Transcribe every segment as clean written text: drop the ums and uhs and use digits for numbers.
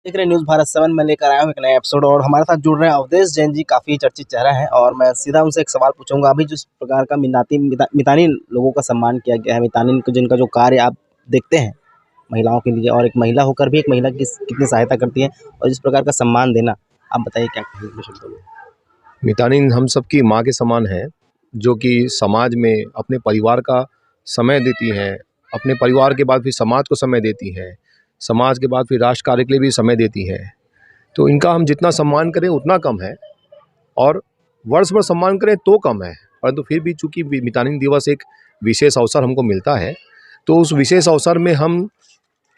देख रहे न्यूज़ भारत 7 में लेकर आया हूँ एक नया एपिसोड और हमारे साथ जुड़ रहे हैं अवधेश जैन जी, काफ़ी चर्चित चेहरा है और मैं सीधा उनसे एक सवाल पूछूंगा। अभी जिस प्रकार का मितानिन लोगों का सम्मान किया गया है, मितानिन को जिनका जो कार्य आप देखते हैं महिलाओं के लिए, और एक महिला होकर भी एक महिला की कितनी सहायता करती है और इस प्रकार का सम्मान देना, आप बताइए क्या कहेंगे अपने शब्दों में? मितानिन हम सबकी माँ के समान है, जो कि समाज में अपने परिवार का समय देती हैं, अपने परिवार के बाद फिर समाज को समय देती हैं, समाज के बाद फिर राष्ट्र कार्य के लिए भी समय देती हैं। तो इनका हम जितना सम्मान करें उतना कम है, और वर्ष भर सम्मान करें तो कम है। परंतु फिर भी चूँकि मितानिन दिवस एक विशेष अवसर हमको मिलता है, तो उस विशेष अवसर में हम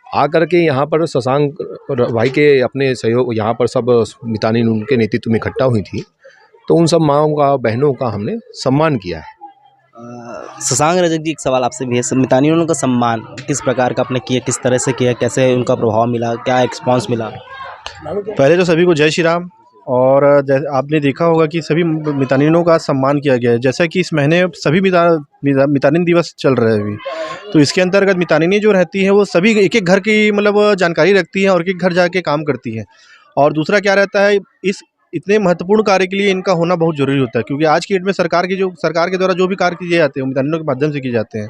आकर के यहाँ पर शशांक भाई के अपने सहयोग, यहाँ पर सब मितानिन उनके नेतृत्व में इकट्ठा हुई थी, तो उन सब माँओं का, बहनों का हमने सम्मान किया है। शशांक रजक जी, एक सवाल आपसे भी है। मितानिनों का सम्मान किस प्रकार का आपने किया, किस तरह से किया, कैसे उनका प्रभाव मिला, क्या रिस्पॉन्स मिला? पहले तो सभी को जय श्री राम। और जैसे आपने देखा होगा कि सभी मितानिनों का सम्मान किया गया है, जैसा कि इस महीने सभी मितानिन दिवस चल रहे हैं अभी। तो इसके अंतर्गत मितानिनी जो रहती हैं वो सभी एक एक घर की मतलब जानकारी रखती हैं और एक एक घर जाके काम करती हैं। और दूसरा क्या रहता है, इस इतने महत्वपूर्ण कार्य के लिए इनका होना बहुत ज़रूरी होता है, क्योंकि आज की डेट में सरकार के द्वारा जो भी कार्य किए जाते हैं वो मितानिनों के माध्यम से किए जाते हैं।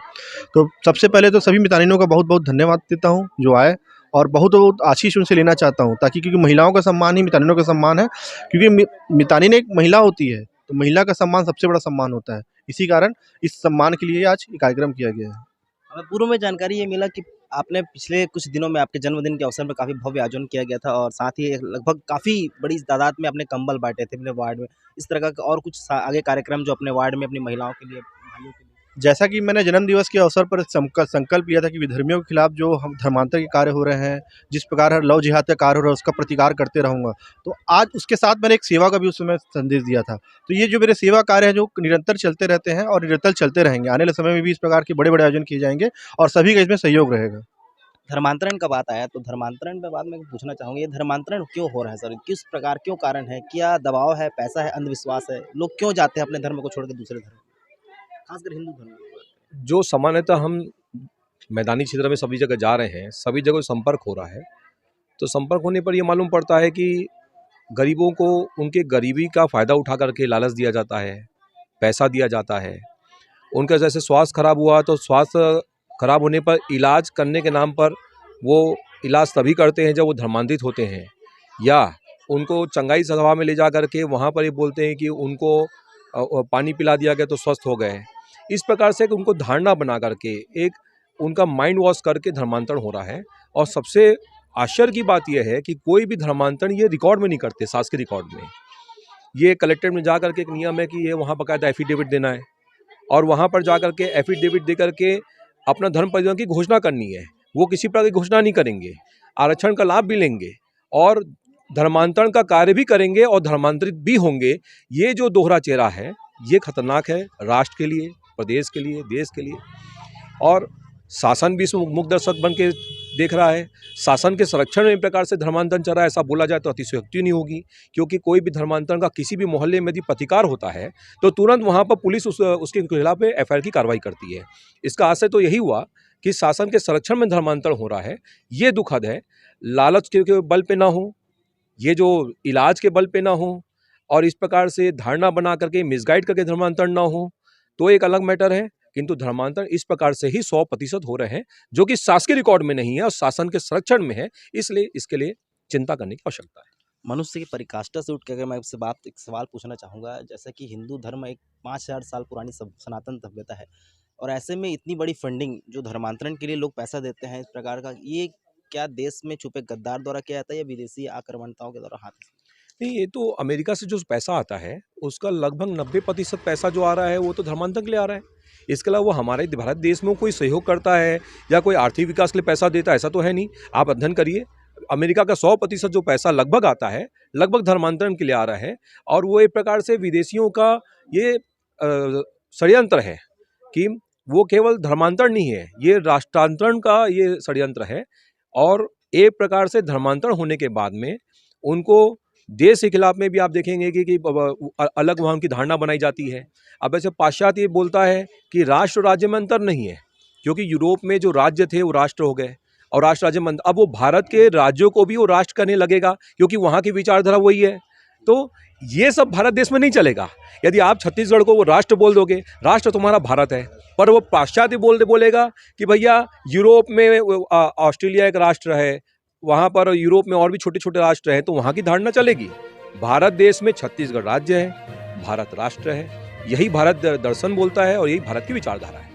तो सबसे पहले तो सभी मितानिनों का बहुत बहुत धन्यवाद देता हूँ जो आए, और बहुत बहुत आशीष उनसे लेना चाहता हूँ, ताकि क्योंकि महिलाओं का सम्मान ही मितानिनों का सम्मान है। क्योंकि मितानिन एक महिला होती है, तो महिला का सम्मान सबसे बड़ा सम्मान होता है। इसी कारण इस सम्मान के लिए आज ये कार्यक्रम किया गया है। हमें पूर्व में जानकारी ये मिला कि आपने पिछले कुछ दिनों में आपके जन्मदिन के अवसर पर काफ़ी भव्य आयोजन किया गया था और साथ ही लगभग काफ़ी बड़ी तादाद में आपने कंबल बांटे थे अपने वार्ड में। इस तरह का और कुछ आगे कार्यक्रम जो अपने वार्ड में अपनी महिलाओं के लिए, भाइयों के लिए? जैसा कि मैंने जन्मदिवस के अवसर पर संकल्प लिया था कि विधर्मियों के खिलाफ जो हम धर्मांतर के कार्य हो रहे हैं, जिस प्रकार लव जिहाद का कार्य हो रहा है, उसका प्रतिकार करते रहूँगा। तो आज उसके साथ मैंने एक सेवा का भी उस समय संदेश दिया था। तो ये जो मेरे सेवा कार्य हैं जो निरंतर चलते रहते हैं और निरंतर चलते रहेंगे। आने वाले समय में भी इस प्रकार के बड़े-बड़े आयोजन किए जाएँगे और सभी का इसमें सहयोग रहेगा। धर्मांतरण का बात आया तो धर्मांतरण पे बाद में पूछना चाहूँगा, ये धर्मांतरण क्यों हो रहा है सर? किस प्रकार, क्यों कारण है? क्या दबाव है, पैसा है, अंधविश्वास है? लोग क्यों जाते हैं अपने धर्म को छोड़ के दूसरे धर्म में? खासकर हिंदू धर्म में। जो सामान्यतः हम मैदानी क्षेत्र में सभी जगह जा रहे हैं, सभी जगह संपर्क हो रहा है, तो संपर्क होने पर ये मालूम पड़ता है कि गरीबों को उनके गरीबी का फ़ायदा उठा करके लालच दिया जाता है, पैसा दिया जाता है। उनका जैसे स्वास्थ्य खराब हुआ तो स्वास्थ्य खराब होने पर इलाज करने के नाम पर वो इलाज तभी करते हैं जब वो धर्मांतरित होते हैं, या उनको चंगाई सभा में ले जा करके वहाँ पर ये बोलते हैं कि उनको पानी पिला दिया गया तो स्वस्थ हो गए। इस प्रकार से उनको धारणा बना करके एक उनका माइंड वॉश करके धर्मांतरण हो रहा है। और सबसे आश्चर्य की बात यह है कि कोई भी धर्मांतरण ये रिकॉर्ड में नहीं करते, शासकीय रिकॉर्ड में। ये कलेक्ट्रेट में जा करके एक नियम है कि ये वहाँ बाकायदा एफिडेविट देना है, और वहाँ पर जा करके एफिडेविट दे करके अपना धर्म परिवर्तन की घोषणा करनी है। वो किसी प्रकार की घोषणा नहीं करेंगे, आरक्षण का लाभ भी लेंगे और धर्मांतरण का कार्य भी करेंगे और धर्मांतरित भी होंगे। ये जो दोहरा चेहरा है ये खतरनाक है राष्ट्र के लिए, प्रदेश के लिए, देश के लिए। और शासन भी इसमें मुख दर्शक बन के देख रहा है। शासन के संरक्षण में एक प्रकार से धर्मांतरण चल रहा है, ऐसा बोला जाए तो अतिशयोक्ति नहीं होगी, क्योंकि कोई भी धर्मांतरण का किसी भी मोहल्ले में यदि प्रतिकार होता है तो तुरंत वहाँ पर पुलिस उसके खिलाफ एफआईआर की कार्रवाई करती है। इसका आशय तो यही हुआ कि शासन के संरक्षण में धर्मांतरण हो रहा है। ये दुखद है। लालच के बल पे ना हो, ये जो इलाज के बल पे ना हो, और इस प्रकार से धारणा बना करके मिसगाइड करके धर्मांतरण ना हो तो एक अलग मैटर है। किंतु धर्मांतरण इस प्रकार से ही 100% हो रहे हैं, जो कि शासकीय रिकॉर्ड में नहीं है और शासन के संरक्षण में है। इसलिए इसके लिए चिंता करने की आवश्यकता है। मनुष्य की परिकाष्ठा से उठ के अगर मैं आपसे एक सवाल पूछना चाहूँगा, जैसा कि हिंदू धर्म एक 5000 साल पुरानी सनातन सभ्यता है और ऐसे में इतनी बड़ी फंडिंग जो धर्मांतरण के लिए लोग पैसा देते हैं इस प्रकार का, ये क्या देश में छुपे गद्दार द्वारा किया जाता है या विदेशी आक्रमणताओं के द्वारा हाथ? नहीं, ये तो अमेरिका से जो पैसा आता है उसका लगभग 90% पैसा जो आ रहा है वो तो धर्मांतरण के लिए आ रहा है। इसके अलावा वो हमारे भारत देश में कोई सहयोग करता है या कोई आर्थिक विकास के लिए पैसा देता है, ऐसा तो है नहीं। आप अध्ययन करिए, अमेरिका का 100% जो पैसा लगभग आता है, लगभग धर्मांतरण के लिए आ रहा है। और वो एक प्रकार से विदेशियों का ये षड्यंत्र है कि वो केवल धर्मांतरण नहीं है, ये राष्ट्रांतरण का ये षड्यंत्र है। और एक प्रकार से धर्मांतरण होने के बाद में उनको देश के खिलाफ में भी आप देखेंगे कि अलग वहाँ की धारणा बनाई जाती है। अब ऐसे पाश्चात्य ये बोलता है कि राष्ट्र राज्य में अंतर नहीं है, क्योंकि यूरोप में जो राज्य थे वो राष्ट्र हो गए और राष्ट्र राज्य मंत्र, अब वो भारत के राज्यों को भी वो राष्ट्र करने लगेगा क्योंकि वहाँ की विचारधारा वही है। तो ये सब भारत देश में नहीं चलेगा। यदि आप छत्तीसगढ़ को वो राष्ट्र बोल दोगे, राष्ट्र तुम्हारा भारत है, पर वो पाश्चात्य बोलेगा कि भैया यूरोप में ऑस्ट्रेलिया एक राष्ट्र है, वहाँ पर यूरोप में और भी छोटे छोटे राष्ट्र हैं, तो वहाँ की धारणा चलेगी। भारत देश में छत्तीसगढ़ राज्य है, भारत राष्ट्र है, यही भारत दर्शन बोलता है और यही भारत की विचारधारा है।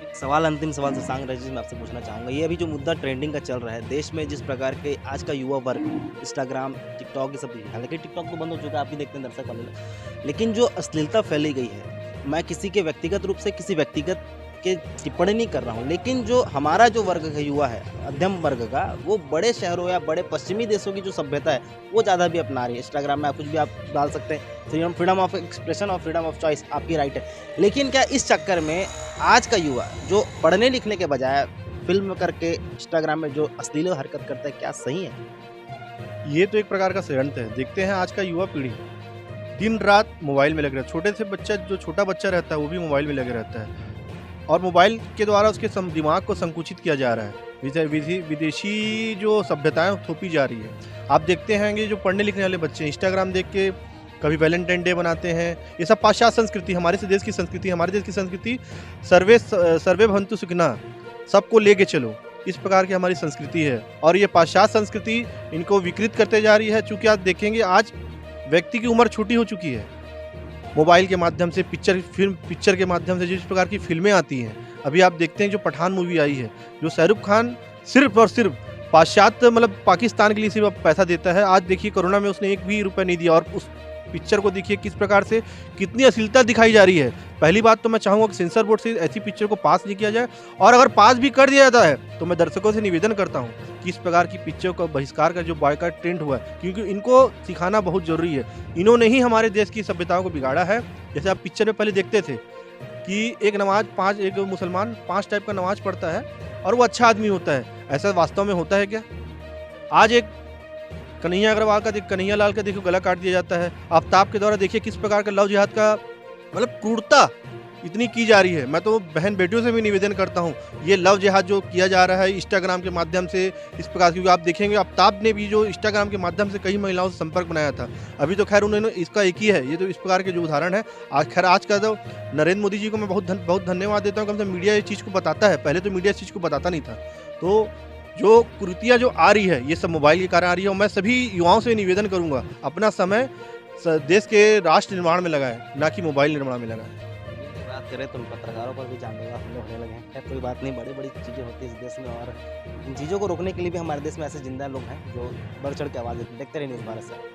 एक सवाल, अंतिम सवाल शशांक रजनीश, मैं आपसे पूछना चाहूँगा, ये अभी जो मुद्दा ट्रेंडिंग का चल रहा है देश में, जिस प्रकार के आज का युवा वर्ग इंस्टाग्राम, टिकटॉक, ये सब, हालांकि टिकटॉक तो बंद हो चुका है, आप भी देखते हैं दर्शक वाले, लेकिन जो अश्लीलता फैली गई है, मैं किसी के व्यक्तिगत रूप से किसी व्यक्तिगत के टिप्पणी नहीं कर रहा हूँ, लेकिन जो हमारा जो वर्ग का युवा है, मध्यम वर्ग का, वो बड़े शहरों या बड़े पश्चिमी देशों की जो सभ्यता है वो ज़्यादा भी अपना रही है। इंस्टाग्राम में आप कुछ भी आप डाल सकते हैं, फ्रीडम ऑफ एक्सप्रेशन और फ्रीडम ऑफ चॉइस आपकी राइट है, लेकिन क्या इस चक्कर में आज का युवा जो पढ़ने लिखने के बजाय फिल्म करके इंस्टाग्राम में जो अश्लील हरकत करता है, क्या सही है? ये तो एक प्रकार का षड्यंत्र है। देखते हैं आज का युवा पीढ़ी दिन रात मोबाइल में लगे रहता है। छोटे से बच्चा, जो छोटा बच्चा रहता है वो भी मोबाइल में लगे रहता है और मोबाइल के द्वारा उसके दिमाग को संकुचित किया जा रहा है। विदेशी जो सभ्यताएं थोपी जा रही है। आप देखते हैं कि जो पढ़ने लिखने वाले बच्चे इंस्टाग्राम देख के कभी वैलेंटाइन डे बनाते हैं, ये सब पाश्चात्य संस्कृति, हमारे से देश की संस्कृति, हमारे देश की संस्कृति सर्वे भवन्तु सुखिनः, सबको लेके चलो, इस प्रकार की हमारी संस्कृति है और ये पाश्चात्य संस्कृति इनको विकृत करते जा रही है। चूँकि आप देखेंगे आज व्यक्ति की उम्र छोटी हो चुकी है, मोबाइल के माध्यम से पिक्चर के माध्यम से जिस प्रकार की फिल्में आती हैं, अभी आप देखते हैं जो पठान मूवी आई है, जो शाहरुख खान सिर्फ और सिर्फ पाश्चात्य मतलब पाकिस्तान के लिए सिर्फ पैसा देता है। आज देखिए कोरोना में उसने एक भी रुपया नहीं दिया और उस पिक्चर को देखिए किस प्रकार से कितनी अश्लीलता दिखाई जा रही है। पहली बात तो मैं चाहूँगा कि सेंसर बोर्ड से ऐसी पिक्चर को पास नहीं किया जाए, और अगर पास भी कर दिया जाता है तो मैं दर्शकों से निवेदन करता हूँ कि इस प्रकार की पिक्चर का बहिष्कार का जो बॉयकॉट ट्रेंड हुआ है, क्योंकि इनको सिखाना बहुत जरूरी है। इन्होंने ही हमारे देश की सभ्यताओं को बिगाड़ा है। जैसे आप पिक्चर में पहले देखते थे कि एक मुसलमान 5 टाइप का नमाज पढ़ता है और वो अच्छा आदमी होता है, ऐसा वास्तव में होता है क्या? आज एक कन्हैया अग्रवाल का कन्हैया लाल का देखो गला काट दिया जाता है। आफ्ताब के द्वारा देखिए किस प्रकार का लव जिहाद का मतलब क्रूरता इतनी की जा रही है। मैं तो बहन बेटियों से भी निवेदन करता हूँ, ये लव जिहाद जो किया जा रहा है इंस्टाग्राम के माध्यम से, इस प्रकार, क्योंकि आप देखेंगे आफ्ताब ने भी जो इंस्टाग्राम के माध्यम से कई महिलाओं से संपर्क बनाया था। अभी तो खैर उन्होंने इसका एक ही है, ये तो इस प्रकार के जो उदाहरण है। आज का तो नरेंद्र मोदी जी को मैं बहुत धन्यवाद देता हूँ, कम से कम मीडिया इस चीज़ को बताता है। पहले तो मीडिया इस चीज़ को बताता नहीं था। तो जो कुरीतियाँ जो आ रही है, ये सब मोबाइल के कारण आ रही है। और मैं सभी युवाओं से निवेदन करूँगा, अपना समय देश के राष्ट्र निर्माण में लगाएं, ना कि मोबाइल निर्माण में लगाएं। बात करें तो पत्रकारों पर भी जानलेवा हमले होने लगे हैं। खैर कोई बात नहीं, बड़ी बड़ी चीज़ें होती है इस देश में, और इन चीज़ों को रोकने के लिए भी हमारे देश में ऐसे जिंदा लोग हैं जो बढ़ चढ़ के आवाज़ देते हैं। देखते रहिए न्यूज़ भारत से।